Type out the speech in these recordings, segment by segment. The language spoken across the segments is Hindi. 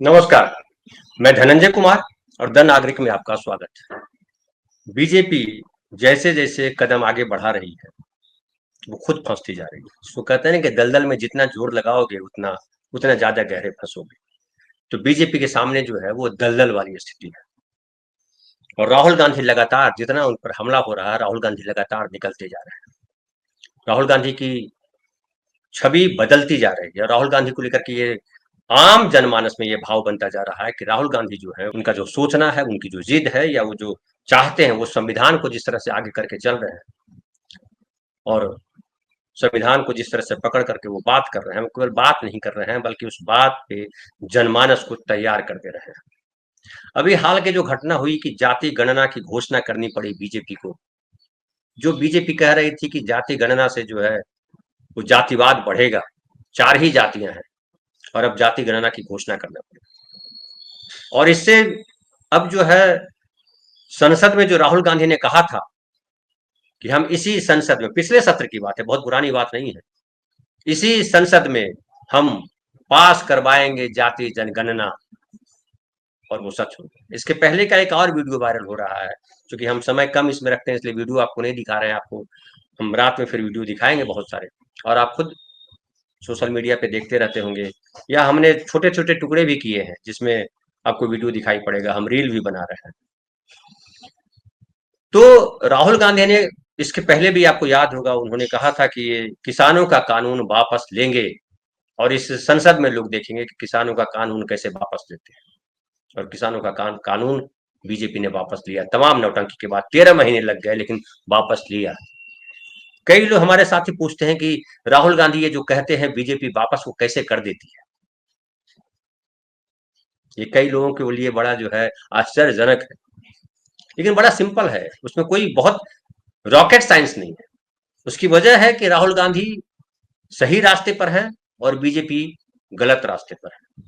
नमस्कार। मैं धनंजय कुमार और द नागरिक में आपका स्वागत है। बीजेपी जैसे जैसे कदम आगे बढ़ा रही है वो खुद फंसती जा रही है। उसको कहते हैं ना कि दलदल में जितना जोर लगाओगे उतना उतना ज्यादा गहरे फंसोगे। तो बीजेपी के सामने जो है वो दलदल वाली स्थिति है और राहुल गांधी लगातार जितना उन पर हमला हो रहा है, राहुल गांधी लगातार निकलते जा रहे हैं। राहुल गांधी की छवि बदलती जा रही है। राहुल गांधी को लेकर के ये आम जनमानस में ये भाव बनता जा रहा है कि राहुल गांधी जो है उनका जो सोचना है, उनकी जो जिद है या वो जो चाहते हैं वो संविधान को जिस तरह से आगे करके चल रहे हैं और संविधान को जिस तरह से पकड़ करके वो बात कर रहे हैं, वो केवल बात नहीं कर रहे हैं बल्कि उस बात पे जनमानस को तैयार कर दे रहे हैं। अभी हाल के जो घटना हुई कि जाति गणना की घोषणा करनी पड़ी बीजेपी को, जो बीजेपी कह रही थी कि जाति गणना से जो है वो जातिवाद बढ़ेगा, 4 ही जातियां हैं और अब जाति गणना की घोषणा करना पड़ी। और इससे अब जो है संसद में जो राहुल गांधी ने कहा था कि हम इसी संसद में, पिछले सत्र की बात है, बहुत पुरानी बात नहीं है, इसी संसद में हम पास करवाएंगे जाति जनगणना, और वो सच हो गया। इसके पहले का एक और वीडियो वायरल हो रहा है, क्योंकि हम समय कम इसमें रखते हैं इसलिए वीडियो आपको नहीं दिखा रहे हैं। आपको हम रात में फिर वीडियो दिखाएंगे बहुत सारे, और आप खुद सोशल मीडिया पे देखते रहते होंगे, या हमने छोटे छोटे टुकड़े भी किए हैं जिसमें आपको वीडियो दिखाई पड़ेगा, हम रील भी बना रहे हैं। तो राहुल गांधी ने इसके पहले भी आपको याद होगा, उन्होंने कहा था कि ये किसानों का कानून वापस लेंगे और इस संसद में लोग देखेंगे कि किसानों का कानून कैसे वापस लेते हैं। और किसानों का कानून बीजेपी ने वापस लिया। तमाम नौटंकी के बाद 13 महीने लग गए लेकिन वापस लिया। कई लोग हमारे साथी पूछते हैं कि राहुल गांधी ये जो कहते हैं बीजेपी वापस, वो कैसे कर देती है। ये कई लोगों के लिए बड़ा जो है आश्चर्यजनक है, लेकिन बड़ा सिंपल है, उसमें कोई बहुत रॉकेट साइंस नहीं है। उसकी वजह है कि राहुल गांधी सही रास्ते पर है और बीजेपी गलत रास्ते पर है।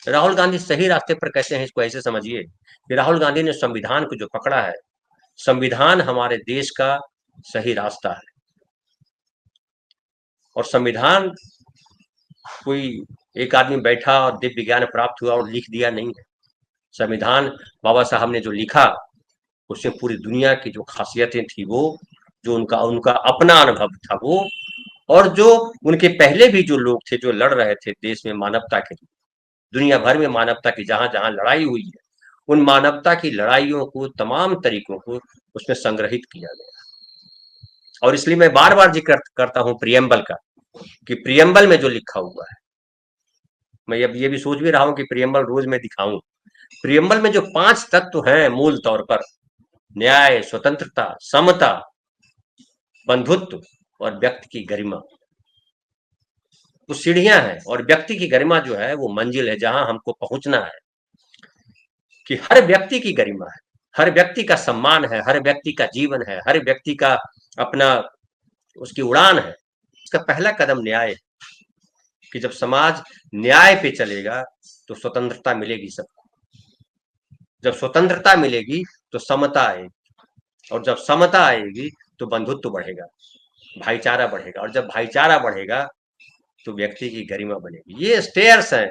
राहुल गांधी सही रास्ते पर कैसे हैं, इसको ऐसे समझिए कि राहुल गांधी ने संविधान को जो पकड़ा है, संविधान हमारे देश का सही रास्ता है। और संविधान कोई एक आदमी बैठा और दिव्य ज्ञान प्राप्त हुआ और लिख दिया नहीं है। संविधान बाबा साहब ने जो लिखा उसमें पूरी दुनिया की जो खासियतें थी, वो जो उनका उनका अपना अनुभव था वो, और जो उनके पहले भी जो लोग थे जो लड़ रहे थे देश में मानवता के लिए, दुनिया भर में मानवता की जहां जहां लड़ाई हुई है, उन मानवता की लड़ाइयों को, तमाम तरीकों को उसमें संग्रहित किया गया। और इसलिए मैं बार बार जिक्र करता हूं प्रियम्बल का, कि प्रियम्बल में जो लिखा हुआ है, मैं अब ये भी सोच भी रहा हूं कि प्रियम्बल रोज मैं दिखाऊं। प्रियम्बल में जो 5 तत्व हैं मूल तौर पर, न्याय, स्वतंत्रता, समता, बंधुत्व और व्यक्ति की गरिमा, वो सीढ़ियां हैं। और व्यक्ति की गरिमा जो है वो मंजिल है जहां हमको पहुंचना है। कि हर व्यक्ति की गरिमा है, हर व्यक्ति का सम्मान है, हर व्यक्ति का जीवन है, हर व्यक्ति का अपना उसकी उड़ान है। इसका पहला कदम न्याय है, कि जब समाज न्याय पे चलेगा तो स्वतंत्रता मिलेगी सबको। जब स्वतंत्रता मिलेगी तो समता आएगी, और जब समता आएगी तो बंधुत्व बढ़ेगा, भाईचारा बढ़ेगा, और जब भाईचारा बढ़ेगा तो व्यक्ति की गरिमा बनेगी। ये स्टेयर्स हैं।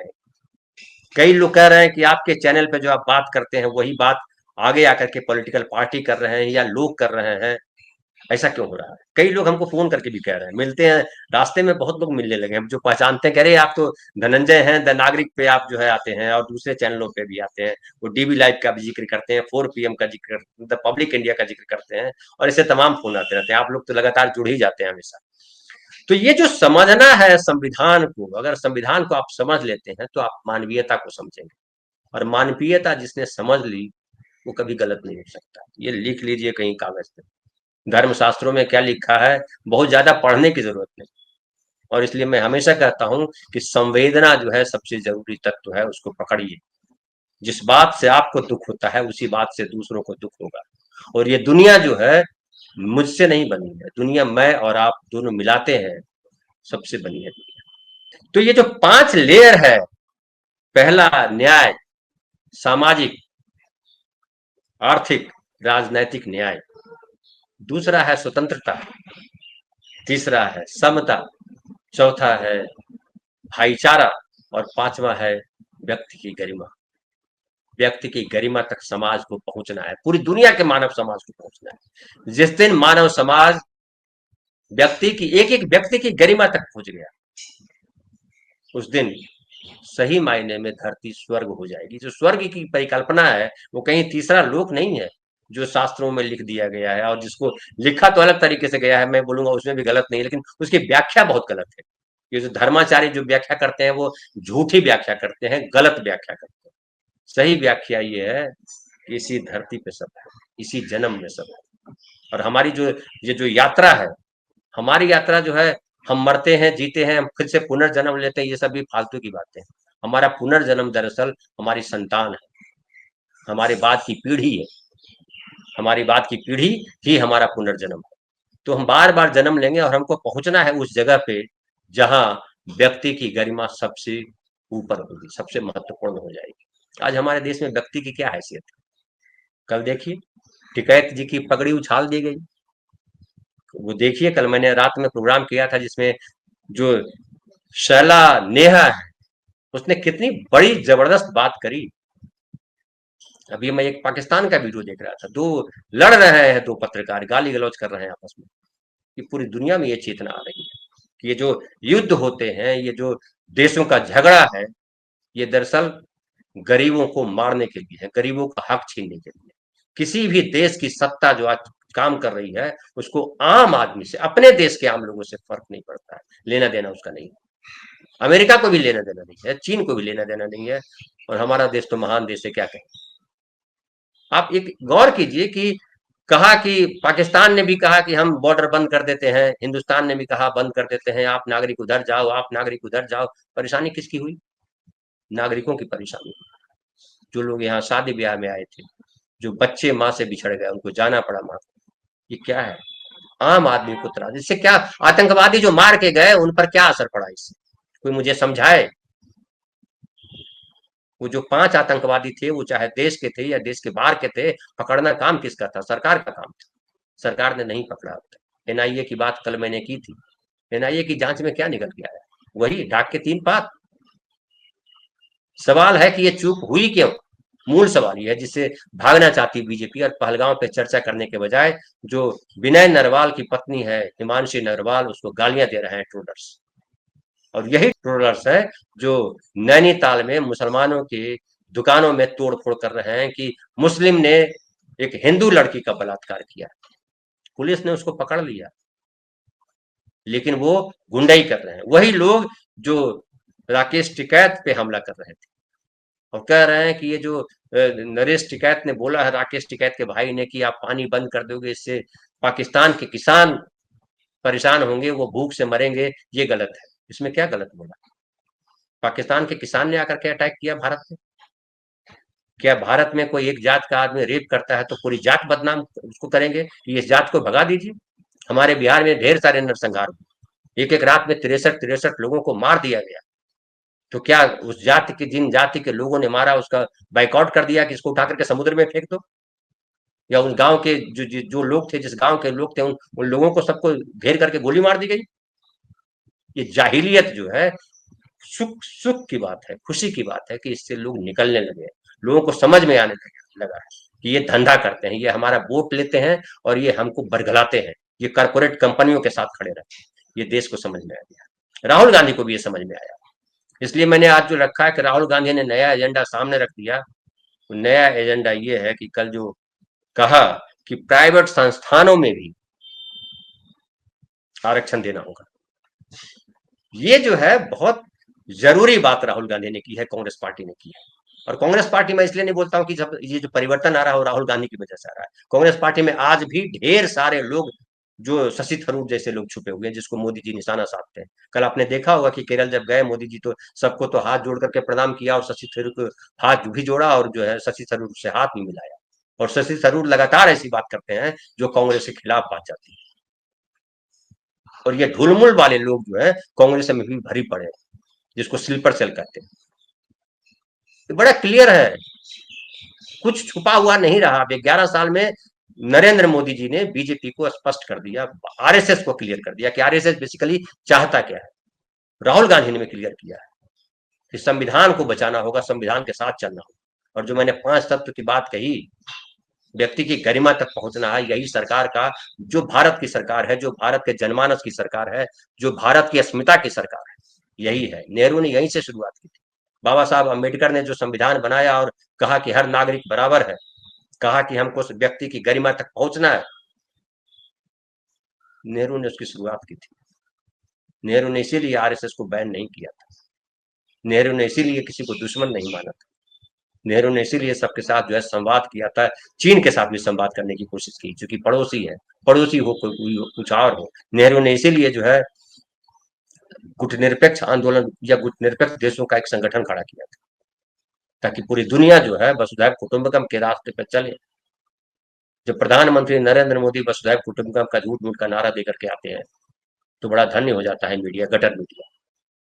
कई लोग कह रहे हैं कि आपके चैनल पे जो आप बात करते हैं वही बात आगे आकर के पॉलिटिकल पार्टी कर रहे हैं या लोग कर रहे हैं, ऐसा क्यों हो रहा है? कई लोग हमको फोन करके भी कह रहे हैं, मिलते हैं रास्ते में, बहुत लोग मिलने लगे हैं जो पहचानते हैं, कह रहे हैं आप तो धनंजय हैं, द नागरिक पे आप जो है आते हैं और दूसरे चैनलों पे भी आते हैं, वो डीबी लाइव का भी जिक्र करते हैं, 4 PM का जिक्र, द पब्लिक इंडिया का जिक्र करते हैं, और ऐसे तमाम फोन आते रहते हैं। आप लोग तो लगातार जुड़ ही जाते हैं हमेशा। तो ये जो समझना है संविधान को, अगर संविधान को आप समझ लेते हैं तो आप मानवीयता को समझेंगे, और मानवीयता जिसने समझ ली वो कभी गलत नहीं हो सकता। ये लिख लीजिए कहीं कागज पे, धर्मशास्त्रों में क्या लिखा है, बहुत ज्यादा पढ़ने की जरूरत नहीं। और इसलिए मैं हमेशा कहता हूं कि संवेदना जो है सबसे जरूरी तत्व है, उसको पकड़िए। जिस बात से आपको दुख होता है उसी बात से दूसरों को दुख होगा। और ये दुनिया जो है मुझसे नहीं बनी है, दुनिया मैं और आप दोनों मिलाते हैं, सबसे बनी है दुनिया। तो ये जो 5 लेयर है, पहला न्याय, सामाजिक, आर्थिक, राजनैतिक न्याय, दूसरा है स्वतंत्रता, तीसरा है समता, चौथा है भाईचारा, और पांचवा है व्यक्ति की गरिमा। व्यक्ति की गरिमा तक समाज को पहुंचना है, पूरी दुनिया के मानव समाज को पहुंचना है। जिस दिन मानव समाज व्यक्ति की एक व्यक्ति की गरिमा तक पहुंच गया, उस दिन सही मायने में धरती स्वर्ग हो जाएगी। जो स्वर्ग की परिकल्पना है वो कहीं तीसरा लोक नहीं है जो शास्त्रों में लिख दिया गया है, और जिसको लिखा तो अलग तरीके से गया है, मैं बोलूंगा उसमें भी गलत नहीं, लेकिन उसकी व्याख्या बहुत गलत है। ये जो धर्माचार्य जो व्याख्या करते हैं वो झूठी व्याख्या करते हैं, गलत व्याख्या करते हैं। सही व्याख्या ये है कि इसी धरती पे सब है, इसी जन्म में सब है। और हमारी जो ये जो यात्रा है, हमारी यात्रा जो है, हम मरते हैं, जीते हैं, हम फिर से पुनर्जन्म लेते हैं, ये सब भी फालतू की बातें हैं। हमारा पुनर्जन्म दरअसल हमारी संतान है, हमारे बाद की पीढ़ी है, हमारी बाद की पीढ़ी ही हमारा पुनर्जन्म है। तो हम बार बार जन्म लेंगे और हमको पहुंचना है उस जगह पे जहां व्यक्ति की गरिमा सबसे ऊपर होगी, सबसे महत्वपूर्ण हो जाएगी। आज हमारे देश में व्यक्ति की क्या हैसियत है? कल देखिए टिकैत जी की पगड़ी उछाल दी गई। वो देखिए, कल मैंने रात में प्रोग्राम किया था जिसमें जो शैला नेहा है उसने कितनी बड़ी जबरदस्त बात करी। अभी मैं एक पाकिस्तान का वीडियो देख रहा था, दो लड़ रहे हैं, दो पत्रकार गाली गलौज कर रहे हैं आपस में। कि पूरी दुनिया में ये चेतना आ रही है कि ये जो युद्ध होते हैं, ये जो देशों का झगड़ा है, ये दरअसल गरीबों को मारने के लिए है, गरीबों का हक छीनने के लिए। किसी भी देश की सत्ता जो आज काम कर रही है उसको आम आदमी से, अपने देश के आम लोगों से फर्क नहीं पड़ता है, लेना देना उसका नहीं है। अमेरिका को भी लेना देना नहीं है, चीन को भी लेना देना नहीं है, और हमारा देश तो महान देश है, क्या कहें। आप एक गौर कीजिए कि कहा कि पाकिस्तान ने भी कहा कि हम बॉर्डर बंद कर देते हैं, हिंदुस्तान ने भी कहा बंद कर देते हैं, आप नागरिक उधर जाओ, आप नागरिक उधर जाओ। परेशानी किसकी हुई? नागरिकों की परेशानी। जो लोग यहाँ शादी ब्याह में आए थे, जो बच्चे माँ से बिछड़ गए, उनको जाना पड़ा माँ। ये क्या है? आम आदमी को त्रास। इससे क्या, आतंकवादी जो मार के गए उन पर क्या असर पड़ा इससे? कोई मुझे समझाए। वो जो 5 आतंकवादी थे, वो चाहे देश के थे या देश के बाहर के थे, पकड़ना काम किसका था? सरकार का काम था। सरकार ने नहीं पकड़ा। एनआईए की बात कल मैंने की थी। एनआईए की जांच में क्या निकल के आया? वही ढाक के 3 पात। सवाल है कि ये चूक हुई क्यों? मूल सवाल ये है जिससे भागना चाहती बीजेपी, और पहलगांव पे चर्चा करने के बजाय जो विनय नरवाल की पत्नी है हिमांशी नरवाल, उसको गालियां दे रहे हैं ट्रोलर्स। और यही ट्रोलर्स है जो नैनीताल में मुसलमानों की दुकानों में तोड़-फोड़ कर रहे हैं कि मुस्लिम ने एक हिंदू लड़की का बलात्कार किया। पुलिस ने उसको पकड़ लिया, लेकिन वो गुंडाई कर रहे हैं। वही लोग जो राकेश टिकैत पे हमला कर रहे थे और कह रहे हैं कि ये जो नरेश टिकैत ने बोला है, राकेश टिकैत के भाई ने, कि आप पानी बंद कर दोगे, इससे पाकिस्तान के किसान परेशान होंगे, वो भूख से मरेंगे, ये गलत है। इसमें क्या गलत बोला? पाकिस्तान के किसान ने आकर के अटैक किया भारत में? क्या भारत में कोई एक जात का आदमी रेप करता है तो पूरी जात बदनाम उसको करेंगे कि इस जात को भगा दीजिए? हमारे बिहार में ढेर सारे नरसंहार हुए, एक एक रात में 63 लोगों को मार दिया गया। तो क्या उस जाति के, जिन जाति के लोगों ने मारा, उसका बाइकआउट कर दिया कि इसको उठा करके समुद्र में फेंक दो? या उस गांव के जो लोग थे, जिस गांव के लोग थे, उन लोगों को सबको घेर करके गोली मार दी गई? ये जाहिलियत जो है, सुख सुख की बात है, खुशी की बात है कि इससे लोग निकलने लगे, लोगों को समझ में आने लगा है कि ये धंधा करते हैं, ये हमारा वोट लेते हैं और ये हमको बरगलाते हैं, ये कारपोरेट कंपनियों के साथ खड़े रहते हैं। ये देश को समझ में आ गया, राहुल गांधी को भी ये समझ में आया। इसलिए मैंने आज जो रखा है कि राहुल गांधी ने नया एजेंडा सामने रख दिया। नया एजेंडा ये है कि कल जो कहा कि प्राइवेट संस्थानों में भी आरक्षण देना होगा, ये जो है बहुत जरूरी बात राहुल गांधी ने की है, कांग्रेस पार्टी ने की है। और कांग्रेस पार्टी में इसलिए नहीं बोलता हूं कि जब ये जो परिवर्तन आ रहा है वो राहुल गांधी की वजह से आ रहा है। कांग्रेस पार्टी में आज भी ढेर सारे लोग, जो शशि थरूर जैसे लोग छुपे हुए हैं, जिसको मोदी जी निशाना साधते हैं। कल आपने देखा होगा कि केरल जब गए मोदी जी, तो सबको तो हाथ जोड़ करके प्रणाम किया, और शशि थरूर को हाथ भी जोड़ा, और जो है शशि थरूर से हाथ भी मिलाया। और शशि थरूर लगातार ऐसी बात करते हैं जो कांग्रेस के खिलाफ बात जाती है। और ये ढुलमुल वाले लोग जो है कांग्रेस में भी भरी पड़े हैं, जिसको स्लीपर सेल कहते हैं। तो बड़ा क्लियर है, कुछ छुपा हुआ नहीं रहा। अब 11 साल में नरेंद्र मोदी जी ने बीजेपी को स्पष्ट कर दिया, आरएसएस को क्लियर कर दिया कि आरएसएस बेसिकली चाहता क्या है। राहुल गांधी ने भी क्लियर किया है। कि संविधान को बचाना होगा, संविधान के साथ चलना होगा। और जो मैंने 5 तत्व की बात कही, व्यक्ति की गरिमा तक पहुंचना है, यही सरकार का, जो भारत की सरकार है, जो भारत के जनमानस की सरकार है, जो भारत की अस्मिता की सरकार है, यही है। नेहरू ने यहीं से शुरुआत की थी। बाबा साहब अम्बेडकर ने जो संविधान बनाया और कहा कि हर नागरिक बराबर है, कहा कि हमको व्यक्ति की गरिमा तक पहुंचना है, नेहरू ने उसकी शुरुआत की थी। नेहरू ने इसीलिए आरएसएस को बैन नहीं किया था, नेहरू ने इसीलिए किसी को दुश्मन नहीं माना था, नेहरू ने इसीलिए सबके साथ जो है संवाद किया था। चीन के साथ भी संवाद करने की कोशिश की, क्योंकि पड़ोसी है, पड़ोसी हो कोई कुछ और हो। नेहरू ने इसीलिए जो है गुटनिरपेक्ष आंदोलन या गुटनिरपेक्ष देशों का एक संगठन खड़ा किया था, ताकि पूरी दुनिया जो है वसुधैव कुटुंबकम के रास्ते पर चले। जब प्रधानमंत्री नरेंद्र मोदी वसुधैव कुटुंबकम का झूठ मूठ का नारा देकर के आते हैं तो बड़ा धन्य हो जाता है मीडिया, गटर मीडिया।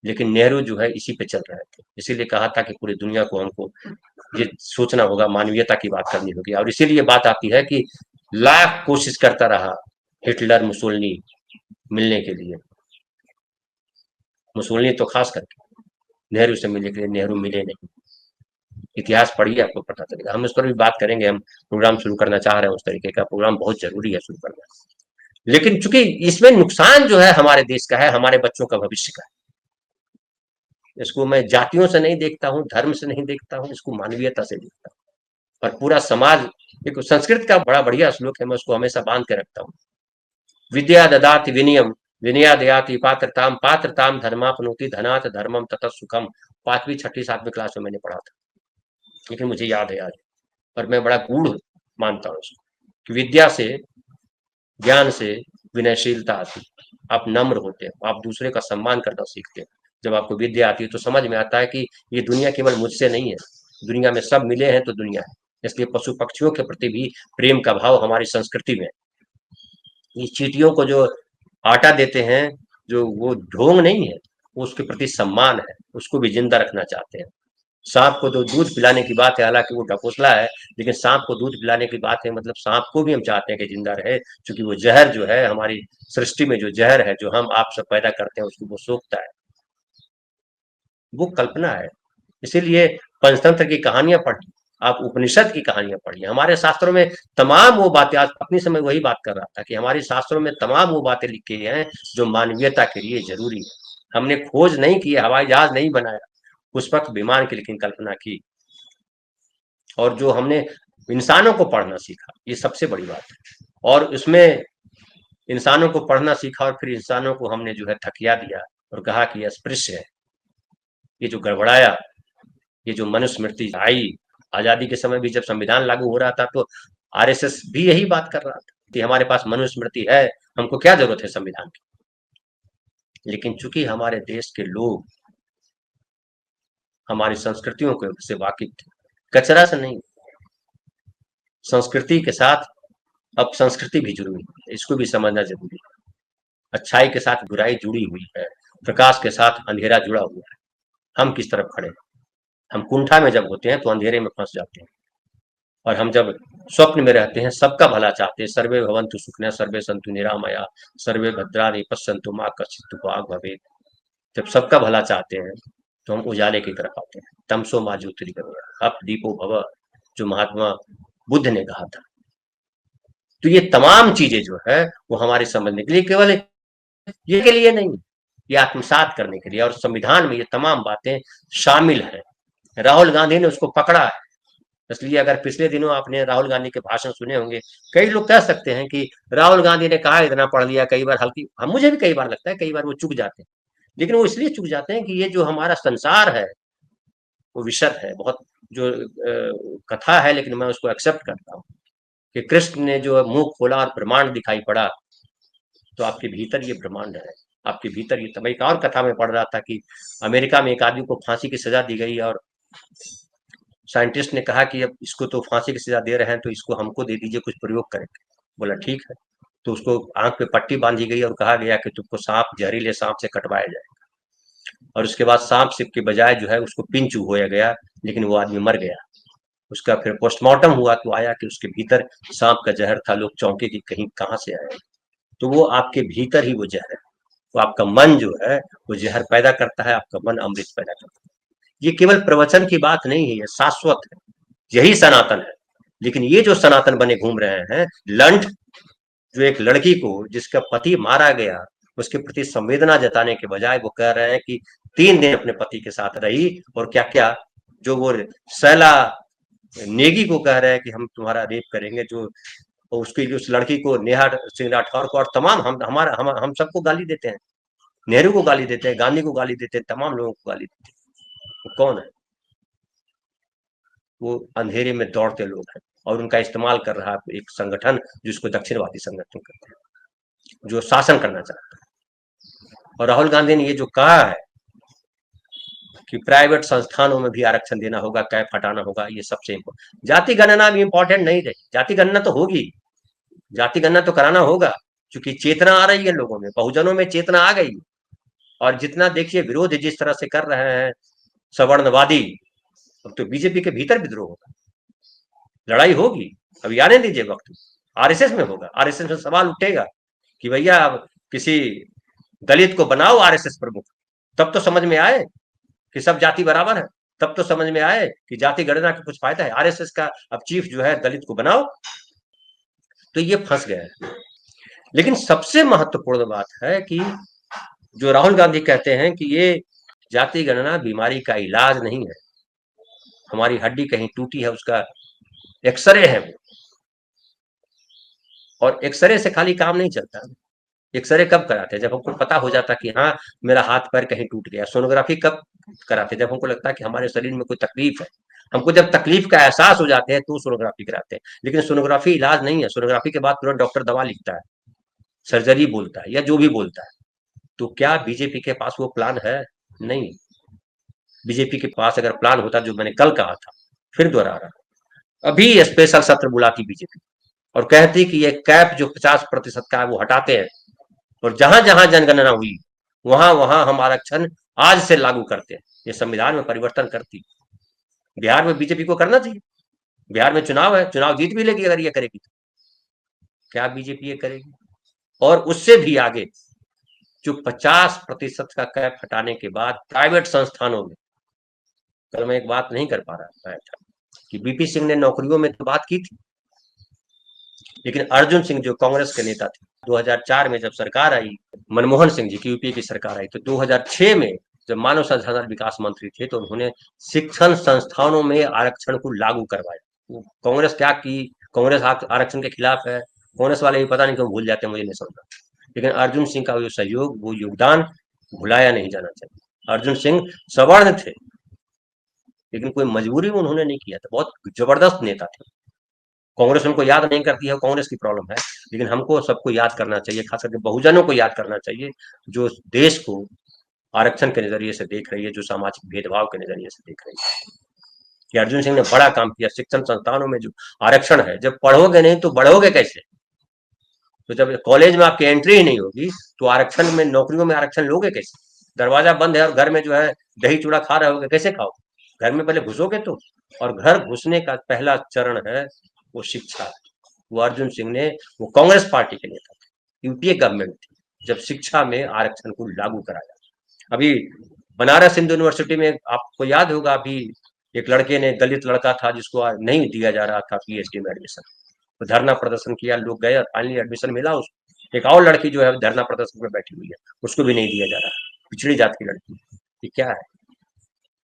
लेकिन नेहरू जो है इसी पे चल रहे थे, इसीलिए कहा था कि पूरी दुनिया को हमको ये सोचना होगा, मानवीयता की बात करनी होगी। और इसीलिए बात आती है कि लाख कोशिश करता रहा हिटलर मुसोलिनी मिलने के लिए, मुसोलिनी तो खास करके नेहरू से मिलने के लिए, नेहरू मिले नहीं। इतिहास पढ़िए, आपको पता चलेगा। हम इस पर भी बात करेंगे, हम प्रोग्राम शुरू करना चाह रहे हैं, उस तरीके का प्रोग्राम बहुत जरूरी है शुरू करना। लेकिन चूंकि इसमें नुकसान जो है हमारे देश का है, हमारे बच्चों का भविष्य का है, इसको मैं जातियों से नहीं देखता हूँ, धर्म से नहीं देखता हूँ, इसको मानवीयता से देखता हूँ। और पूरा समाज, एक संस्कृत का बड़ा बढ़िया श्लोक है, मैं उसको हमेशा बांध के रखता हूँ। विद्या ददाति विनयम, विनया दयाति पात्रताम, पात्रताम धर्मापनोति, धनात धर्मम ततः सुखम। 5वीं 6वीं 7वीं क्लास में मैंने पढ़ा था, लेकिन मुझे याद है आज। और मैं बड़ा गूढ़ मानता हूँ उसको, कि विद्या से, ज्ञान से विनयशीलता आती है। आप नम्र होते हो, आप दूसरे का सम्मान करना सीखते हो। जब आपको विद्या आती है तो समझ में आता है कि ये दुनिया केवल मुझसे नहीं है, दुनिया में सब मिले हैं तो दुनिया है। इसलिए पशु पक्षियों के प्रति भी प्रेम का भाव हमारी संस्कृति में। ये चींटियों को जो आटा देते हैं, जो वो ढोंग नहीं है, वो उसके प्रति सम्मान है, उसको भी जिंदा रखना चाहते हैं। सांप को तो दूध पिलाने की बात है, हालांकि वो ढकोसला है, लेकिन सांप को दूध पिलाने की बात है, मतलब सांप को भी हम चाहते हैं कि जिंदा रहे, क्योंकि वो जहर जो है हमारी सृष्टि में, जो जहर है जो हम आप सब पैदा करते हैं, उसको वो सोखता है। वो कल्पना है। इसीलिए पंचतंत्र की कहानियां पढ़िए, आप उपनिषद की कहानियां पढ़िए। हमारे शास्त्रों में तमाम वो बातें, आज अपनी समय वही बात कर रहा था कि हमारे शास्त्रों में तमाम वो बातें लिखी हैं जो मानवीयता के लिए जरूरी है। हमने खोज नहीं की, हवाई जहाज नहीं बनाया, पुष्पक विमान की लेकिन कल्पना की। और जो हमने इंसानों को पढ़ना सीखा, ये सबसे बड़ी बात है। और उसमें इंसानों को पढ़ना सीखा और फिर इंसानों को हमने जो है थकिया दिया और कहा कि अस्पृश्य है, ये जो गड़बड़ाया, ये जो मनुस्मृति आई। आजादी के समय भी जब संविधान लागू हो रहा था तो आरएसएस भी यही बात कर रहा था कि हमारे पास मनुस्मृति है, हमको क्या जरूरत है संविधान की। लेकिन चूंकि हमारे देश के लोग हमारी संस्कृतियों को से वाकिफ थे, कचरा से नहीं, संस्कृति के साथ अब संस्कृति भी जुड़ी हुई है, इसको भी समझना जरूरी है। अच्छाई के साथ बुराई जुड़ी हुई है, प्रकाश के साथ अंधेरा जुड़ा हुआ है। हम किस तरफ खड़े हैं? हम कुंठा में जब होते हैं तो अंधेरे में फंस जाते हैं, और हम जब स्वप्न में रहते हैं, सबका भला चाहते हैं, सर्वे भवन्तु सुखिनः सर्वे सन्तु निरामया सर्वे भद्राणि पश्यन्तु मा कश्चित् दुःखभाग् भवेत्। जब सबका भला चाहते हैं तो हम उजाले की तरफ आते हैं। तमसो मा ज्योतिर्गमय अप दीपो भव, जो महात्मा बुद्ध ने कहा था। तो ये तमाम चीजें जो है वो हमारे समझने के लिए, केवल ये के लिए नहीं, ये आत्मसात करने के लिए। और संविधान में ये तमाम बातें शामिल है। राहुल गांधी ने उसको पकड़ा है। इसलिए अगर पिछले दिनों आपने राहुल गांधी के भाषण सुने होंगे, कई लोग कह सकते हैं कि राहुल गांधी ने कहा इतना पढ़ लिया, कई बार हल्की, हम मुझे भी कई बार लगता है, कई बार वो चुक जाते हैं। लेकिन वो इसलिए चुक जाते हैं कि ये जो हमारा संसार है वो विशद है, बहुत जो कथा है, लेकिन मैं उसको एक्सेप्ट करता हूँ कि कृष्ण ने जो मुंह खोला और ब्रह्मांड दिखाई पड़ा, तो आपके भीतर ये ब्रह्मांड है, आपके भीतर ये। तब एक और कथा में पढ़ रहा था कि अमेरिका में एक आदमी को फांसी की सजा दी गई, और साइंटिस्ट ने कहा कि अब इसको तो फांसी की सजा दे रहे हैं तो इसको हमको दे दीजिए, कुछ प्रयोग करेंगे। बोला ठीक है। तो उसको आंख पे पट्टी बांधी गई और कहा गया कि तुमको सांप, जहरीले सांप से कटवाया जाएगा। और उसके बाद सांप से के बजाय जो है उसको पिंच हुआ गया, लेकिन वो आदमी मर गया। उसका फिर पोस्टमार्टम हुआ तो आया कि उसके भीतर सांप का जहर था। लोग चौंके कि कहीं कहाँ से आया। तो वो आपके भीतर ही वो जहर है। तो आपका मन जो है वो जहर पैदा करता है, आपका मन अमृत पैदा करता है। ये केवल प्रवचन की बात नहीं है, ये शाश्वत है, यही सनातन है। लेकिन ये जो सनातन बने घूम रहे हैं लंठ, जो एक लड़की को जिसका पति मारा गया उसके प्रति संवेदना जताने के बजाय वो कह रहे हैं कि 3 दिन अपने पति के साथ रही, और क्या क्या जो वो शैला नेगी को कह रहे हैं कि हम तुम्हारा रेप करेंगे, जो उसकी उस लड़की को नेहा सिंह राठौर को, और तमाम हम सबको गाली देते हैं, नेहरू को गाली देते हैं, गांधी को गाली देते हैं, तमाम लोगों को गाली देते हैं। वो कौन है? वो अंधेरे में दौड़ते लोग हैं, और उनका इस्तेमाल कर रहा है एक संगठन जिसको दक्षिणवादी संगठन कहते हैं, जो शासन करना चाहता है। और राहुल गांधी ने ये जो कहा है कि प्राइवेट संस्थानों में भी आरक्षण देना होगा, कैप हटाना होगा, ये सबसे इम्पोर्टेंट। जाति गणना भी इम्पोर्टेंट नहीं रही, जाति गणना तो होगी, जाति गणना तो कराना होगा, क्योंकि चेतना आ रही है लोगों में, बहुजनों में चेतना आ गई। और जितना देखिए विरोध जिस तरह से कर रहे हैं सवर्णवादी, अब तो बीजेपी के भीतर विद्रोह होगा, लड़ाई होगी, अभी आने दीजिए वक्त। आरएसएस में होगा, आरएसएस में सवाल उठेगा कि भैया किसी दलित को बनाओ आरएसएस प्रमुख, तब तो समझ में आए कि सब जाति बराबर है, तब तो समझ में आए कि जाति गणना का कुछ फायदा है। आरएसएस का अब चीफ जो है दलित को बनाओ, तो ये फंस गया है। लेकिन सबसे महत्वपूर्ण बात है कि जो राहुल गांधी कहते हैं कि ये जाति गणना बीमारी का इलाज नहीं है, हमारी हड्डी कहीं टूटी है उसका एक्सरे है वो, और एक्सरे से खाली काम नहीं चलता। एक्सरे कब कराते हैं? जब हमको पता हो जाता कि हाँ मेरा हाथ पैर कहीं टूट गया। सोनोग्राफी कब कराते हैं? जब हमको लगता है कि हमारे शरीर में कोई तकलीफ है, हमको जब तकलीफ का एहसास हो जाते हैं तो सोनोग्राफी कराते हैं। लेकिन सोनोग्राफी इलाज नहीं है, सोनोग्राफी के बाद तुरंत डॉक्टर दवा लिखता है, सर्जरी बोलता है या जो भी बोलता है। तो क्या बीजेपी के पास वो प्लान है? नहीं। बीजेपी के पास अगर प्लान होता, जो मैंने कल कहा था, फिर दोहरा रहा, अभी स्पेशल सत्र बुलाती बीजेपी और कहती कि ये कैप जो 50% का है वो हटाते हैं, और जहां जहां जनगणना हुई वहां वहां हम आरक्षण आज से लागू करते हैं, ये संविधान में परिवर्तन करती। बिहार में बीजेपी को करना चाहिए, बिहार में चुनाव है, चुनाव जीत भी लेगी अगर ये करेगी तो। क्या बीजेपी ये करेगी? और उससे भी आगे, जो 50% का कैप हटाने के बाद प्राइवेट संस्थानों में, कल मैं एक बात नहीं कर पा रहा था कि बीपी सिंह ने नौकरियों में तो बात की थी, लेकिन अर्जुन सिंह जो कांग्रेस के नेता थे, 2004 में जब सरकार आई, मनमोहन सिंह जी की यूपीए की सरकार आई, तो 2006 में जब मानव संसाधन विकास मंत्री थे तो उन्होंने शिक्षण संस्थानों में आरक्षण को लागू करवाया। कांग्रेस क्या की? कांग्रेस आरक्षण के खिलाफ है, कांग्रेस वाले भी पता नहीं क्यों भूल जाते हैं, मुझे नहीं समझ। लेकिन अर्जुन सिंह का जो सहयोग, वो योगदान भुलाया नहीं जाना चाहिए। अर्जुन सिंह सवर्ण थे, लेकिन कोई मजबूरी में उन्होंने नहीं किया था, बहुत जबरदस्त नेता थे। कांग्रेस उनको याद नहीं करती है, कांग्रेस की प्रॉब्लम है, लेकिन हमको सबको याद करना चाहिए, खास करके बहुजनों को याद करना चाहिए, जो देश को आरक्षण के नजरिए से देख रही है, जो सामाजिक भेदभाव के नजरिए से देख रही है। कि अर्जुन सिंह ने बड़ा काम किया। शिक्षण संस्थानों में जो आरक्षण है, जब पढ़ोगे नहीं तो बढ़ोगे कैसे? तो जब कॉलेज में आपकी एंट्री ही नहीं होगी तो आरक्षण में, नौकरियों में आरक्षण लोगे कैसे? दरवाजा बंद है और घर में जो है दही चूड़ा खा रहे होगे, कैसे खाओ? घर में पहले घुसोगे तो। और घर घुसने का पहला चरण है वो शिक्षा है। वो अर्जुन सिंह ने, वो कांग्रेस पार्टी के नेता थे, यूपीए गवर्नमेंट थी जब शिक्षा में आरक्षण को लागू कराया। अभी बनारस हिंदू यूनिवर्सिटी में आपको याद होगा, अभी एक लड़के ने, दलित लड़का था जिसको नहीं दिया जा रहा था पीएचडी में एडमिशन, तो धरना प्रदर्शन किया, लोग गए और फाइनली एडमिशन मिला उसको। एक और लड़की जो है धरना प्रदर्शन में बैठी हुई है, उसको भी नहीं दिया जा रहा, पिछड़ी जात की लड़की। ये क्या है?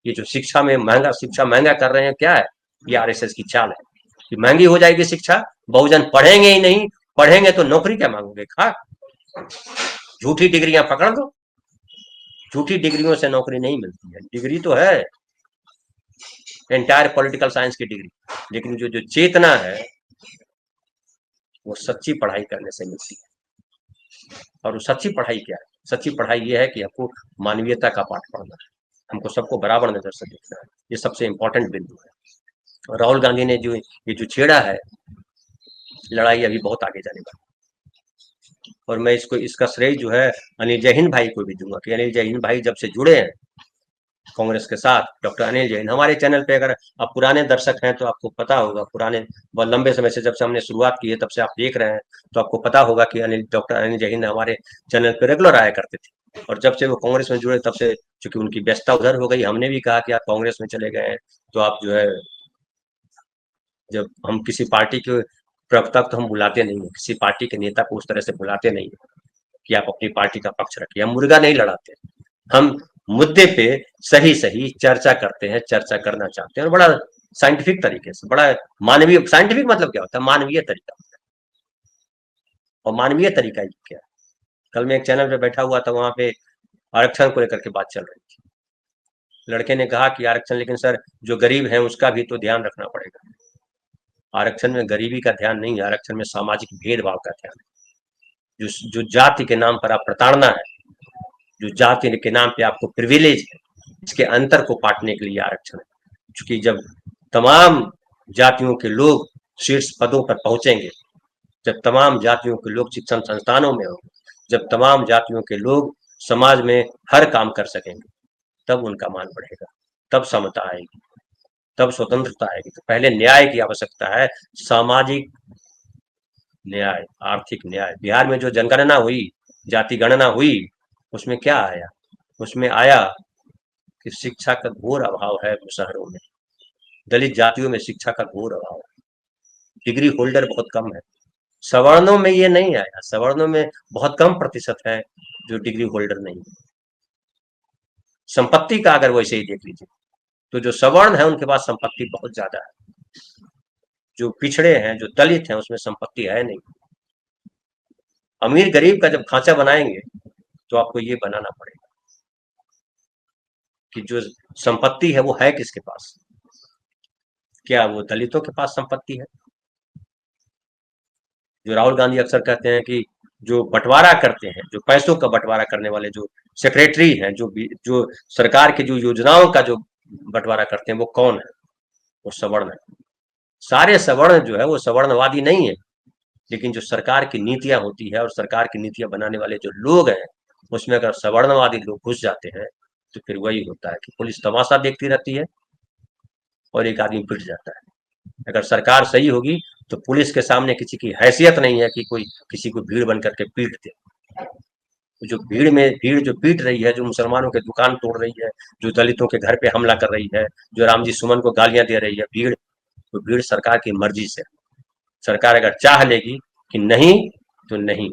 ये जो शिक्षा में शिक्षा महंगा कर रहे हैं, क्या है? ये आरएसएस की चाल है कि महंगी हो जाएगी शिक्षा, बहुजन पढ़ेंगे ही नहीं, पढ़ेंगे तो नौकरी क्या मांगोगे? खा झूठी डिग्रियां पकड़ दो, झूठी डिग्रियों से नौकरी नहीं मिलती है। डिग्री तो है एंटायर पॉलिटिकल साइंस की डिग्री, लेकिन जो जो चेतना है वो सच्ची पढ़ाई करने से मिलती है। और वो सच्ची पढ़ाई क्या है? सच्ची पढ़ाई ये है कि आपको मानवीयता का पाठ पढ़ना है, हमको सबको बराबर नजर से देखना है, ये सबसे इंपॉर्टेंट बिंदु है। और राहुल गांधी ने जो ये जो छेड़ा है, लड़ाई अभी बहुत आगे जाने वाली। और मैं इसका श्रेय जो है अनिल जय हिंद भाई को भी दूंगा कि अनिल जय हिंद भाई जब से जुड़े हैं कांग्रेस के साथ डॉक्टर अनिल जैन। हमारे चैनल पे अगर आप पुराने दर्शक हैं तो आपको पता होगा, पुराने बहुत लंबे समय से जब से हमने शुरुआत की है तब से आप देख रहे हैं, तो आपको पता होगा कि डॉक्टर अनिल जैन हमारे चैनल पे रेगुलर आया करते थे। और जब से वो कांग्रेस में जुड़े तब से चूंकि उनकी व्यस्तता उधर हो गई, हमने भी कहा कि आप कांग्रेस में चले गए हैं तो आप जो है, जब हम किसी पार्टी के प्रवक्ता को तो हम बुलाते नहीं है, किसी पार्टी के नेता को उस तरह से बुलाते नहीं है कि आप अपनी पार्टी का पक्ष रखिए। हम मुर्गा नहीं लड़ाते, हम मुद्दे पे सही सही चर्चा करते हैं, चर्चा करना चाहते हैं, और बड़ा साइंटिफिक तरीके से, बड़ा मानवीय। साइंटिफिक मतलब क्या होता है? मानवीय तरीका। और मानवीय तरीका ही क्या है? कल मैं एक चैनल पे बैठा हुआ था, वहां पे आरक्षण को लेकर के बात चल रही थी। लड़के ने कहा कि आरक्षण, लेकिन सर जो गरीब है उसका भी तो ध्यान रखना पड़ेगा। आरक्षण में गरीबी का ध्यान नहीं है, आरक्षण में सामाजिक भेदभाव का ध्यान है। जो जाति के नाम पर आप प्रताड़ना है, जो जाति के नाम पे आपको प्रिविलेज है, इसके अंतर को पाटने के लिए आरक्षण है। क्योंकि जब तमाम जातियों के लोग शीर्ष पदों पर पहुंचेंगे, जब तमाम जातियों के लोग शिक्षण संस्थानों में होंगे, जब तमाम जातियों के लोग समाज में हर काम कर सकेंगे, तब उनका मान बढ़ेगा, तब समता आएगी, तब स्वतंत्रता आएगी। तो पहले न्याय की आवश्यकता है, सामाजिक न्याय, आर्थिक न्याय। बिहार में जो जनगणना हुई, जाति गणना हुई, उसमें क्या आया? उसमें आया कि शिक्षा का घोर अभाव है शहरों में, दलित जातियों में शिक्षा का घोर अभाव है, डिग्री होल्डर बहुत कम है। सवर्णों में ये नहीं आया, सवर्णों में बहुत कम प्रतिशत है जो डिग्री होल्डर नहीं है। संपत्ति का अगर वैसे ही देख लीजिए तो जो सवर्ण है उनके पास संपत्ति बहुत ज्यादा है, जो पिछड़े हैं, जो दलित हैं, उसमें संपत्ति है नहीं। अमीर गरीब का जब खांचा बनाएंगे तो आपको ये बनाना पड़ेगा कि जो संपत्ति है वो है किसके पास? क्या वो दलितों के पास संपत्ति है? जो राहुल गांधी अक्सर कहते हैं कि जो बंटवारा करते हैं, जो पैसों का बंटवारा करने वाले जो सेक्रेटरी हैं, जो सरकार की जो योजनाओं का जो बंटवारा करते हैं, वो कौन है? वो सवर्ण है। सारे सवर्ण जो है वो सवर्णवादी नहीं है, लेकिन जो सरकार की नीतियां होती है और सरकार की नीतियां बनाने वाले जो लोग हैं, उसमें अगर सवर्णवादी लोग घुस जाते हैं तो फिर वही होता है कि पुलिस तमाशा देखती रहती है और एक आदमी पिट जाता है। अगर सरकार सही होगी तो पुलिस के सामने किसी की हैसियत नहीं है कि कोई किसी को भीड़ बन करके पीट दे। जो भीड़ जो पीट रही है, जो मुसलमानों के दुकान तोड़ रही है, जो दलितों के घर पे हमला कर रही है, जो रामजी सुमन को गालियां दे रही है, भीड़, तो भीड़ सरकार की मर्जी से। सरकार अगर चाह लेगी कि नहीं तो नहीं।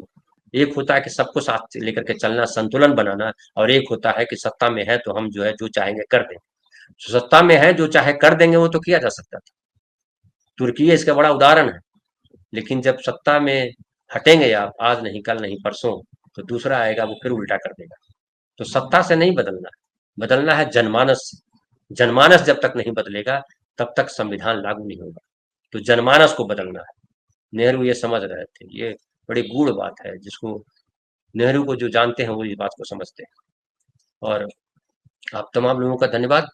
एक होता है कि सबको साथ लेकर के चलना, संतुलन बनाना, और एक होता है कि सत्ता में है तो हम जो है जो चाहेंगे कर देंगे। जो सत्ता में है जो चाहे कर देंगे वो तो किया जा सकता था, तुर्की इसका बड़ा उदाहरण है। लेकिन जब सत्ता में हटेंगे आप, आज नहीं कल नहीं परसों, तो दूसरा आएगा वो फिर उल्टा कर देगा। तो सत्ता से नहीं बदलना है, बदलना है जनमानस से। जनमानस जब तक नहीं बदलेगा तब तक संविधान लागू नहीं होगा। तो जनमानस को बदलना है। नेहरू ये समझ रहे थे, ये बड़ी गूढ़ बात है, जिसको नेहरू को जो जानते हैं वो इस बात को समझते हैं। और आप तमाम लोगों का धन्यवाद।